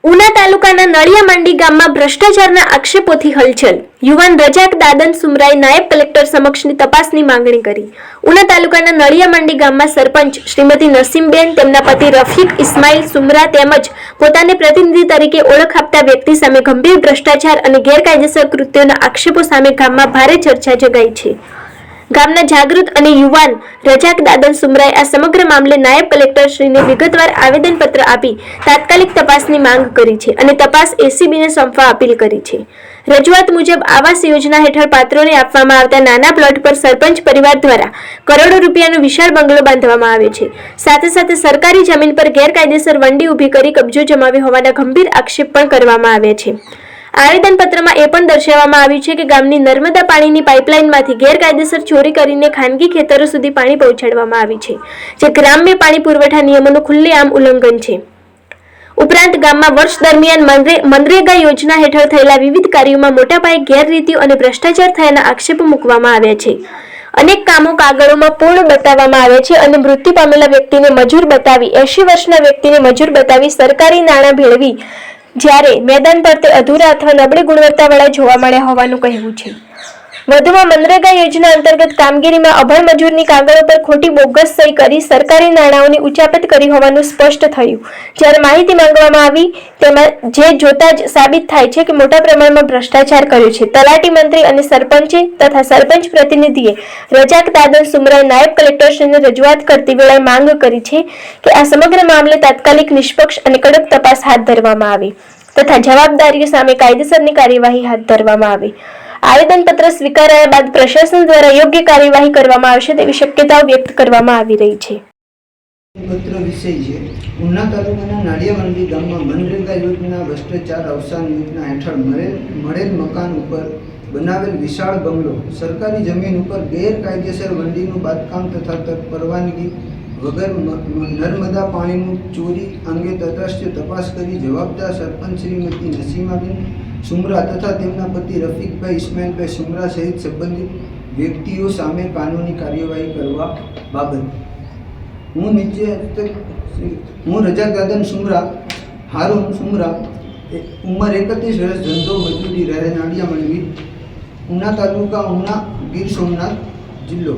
ઉના તાલુકાના નળિયામાંડી ગામમાં ભ્રષ્ટાચારના આક્ષેપોથી હલચલ. યુવાન રજાક દાદન સુમરાએ નાયબ કલેક્ટર સમક્ષની તપાસની માંગણી કરી. ઉના તાલુકાના નળિયામાંડી ગામમાં સરપંચ શ્રીમતી નસીમબેન, તેમના પતિ રફીક ઇસ્માઇલ સુમરા તેમજ પોતાને પ્રતિનિધિ તરીકે ઓળખ આપતા વ્યક્તિ સામે ગંભીર ભ્રષ્ટાચાર અને ગેરકાયદેસર કૃત્યોના આક્ષેપો સામે ગામમાં ભારે ચર્ચા જગાઈ છે. ગામના જાગૃત અને યુવાન રજાક દાદન સુમરાએ આ સમગ્ર મામલે નાયબ કલેક્ટરશ્રીને વિગતવાર આવેદનપત્ર આપી તાત્કાલિક તપાસની માંગ કરી છે અને તપાસ એસીબીને સોંપવા અપીલ કરી છે. રજૂઆત મુજબ આવાસ યોજના હેઠળ પાત્રોને આપવામાં આવતા નાના પ્લોટ પર સરપંચ પરિવાર દ્વારા કરોડો રૂપિયાનો વિશાળ બંગલો બાંધવામાં આવ્યો છે. સાથે સાથે સરકારી જમીન પર ગેરકાયદેસર વંડી ઊભી કરી કબજો જમાવ્યો હોવાના ગંભીર આક્ષેપ પણ કરવામાં આવ્યા છે. આવેદનપત્રમાં એ પણ દર્શાવવામાં આવ્યું છે કે ગામની નર્મદા પાણીની પાઇપલાઇનમાંથી ગેરકાયદેસર ચોરી કરીને ખાનગી ખેતરો સુધી પાણી પહોંચાડવામાં આવી છે, જે ગ્રામ્ય પાણી પુરવઠા નિયમોનું ખુલ્લેઆમ ઉલ્લંઘન છે. ઉપરાંત ગામમાં વર્ષ દરમિયાન મનરેગા યોજના હેઠળ થયેલા વિવિધ કાર્યોમાં મોટા પાયે ગેરરીતિઓ અને ભ્રષ્ટાચાર થયાના આક્ષેપો મૂકવામાં આવ્યા છે. અનેક કામો કાગળોમાં પૂર્ણ બતાવવામાં આવ્યા છે અને મૃત્યુ પામેલા વ્યક્તિને મજૂર બતાવી 80 વર્ષના વ્યક્તિને મજૂર બતાવી સરકારી નાણાં ભેળવી, જ્યારે મેદાન પર તે અધૂરા અથવા નબળી ગુણવત્તાવાળા જોવા મળ્યા હોવાનું કહેવું છે. વધુમાં મનરેગા યોજના અંતર્ગત કામગીરીમાં અભણ મજૂરની કાગળો પર ખોટી બોગસ સહી કરી સરકારી નાણાંઓની ઉચાપત કરી હોવાનું સ્પષ્ટ થયું. જ્યારે માહિતી માંગવામાં આવી તેમાં જે જોતા જ સાબિત થાય છે કે મોટા પ્રમાણમાં ભ્રષ્ટાચાર કર્યો છે. તલાટી મંત્રી અને સરપંચે તથા સરપંચ પ્રતિનિધિએ રજાક દાદન સુમરાએ નાયબ કલેક્ટરશ્રીને રજૂઆત કરતી વેળાએ માંગ કરી છે કે આ સમગ્ર મામલે તાત્કાલિક નિષ્પક્ષ અને કડક તપાસ હાથ ધરવામાં આવે તથા જવાબદારીઓ સામે કાયદેસરની કાર્યવાહી હાથ ધરવામાં આવે. આવેદનપત્ર સ્વીકારાયા બાદ પ્રશાસન દ્વારા યોગ્ય કાર્યવાહી કરવામાં આવશે તેવી શક્યતાઓ વ્યક્ત કરવામાં આવી રહી છે. પત્ર વિષય છે. ઉના તાલુકાના નાળિયામાંડી ગામમાં મનરેગા યોજના ભ્રષ્ટાચાર અવસાન યોજના હેઠળ મળેલ મકાન ઉપર બનાવેલ વિશાળ બંગલો સરકારી જમીન ઉપર ગેરકાયદેસર વંડીનું બાંધકામ તથા પરવાનગી વગર નર્મદા પાણીનું ચોરી અંગે તટસ્થ તપાસ કરી જવાબદાર સરપંચ શ્રીમતી નસીમાબેન સુમરા તથા તેમના પતિ રફીકભાઈ ઇસ્માઇલભાઈ સુમરા સહિત સંબંધિત વ્યક્તિઓ સામે કાનૂની કાર્યવાહી કરવા બાબત હું રજાક દાદન સુમરા હારૂન સુમરા, ઉંમર 31 વર્ષ, ધંધો મજૂરી, રહે નાળિયામાંડી, ઉના તાલુકા, ઉના, ગીર સોમનાથ જિલ્લો.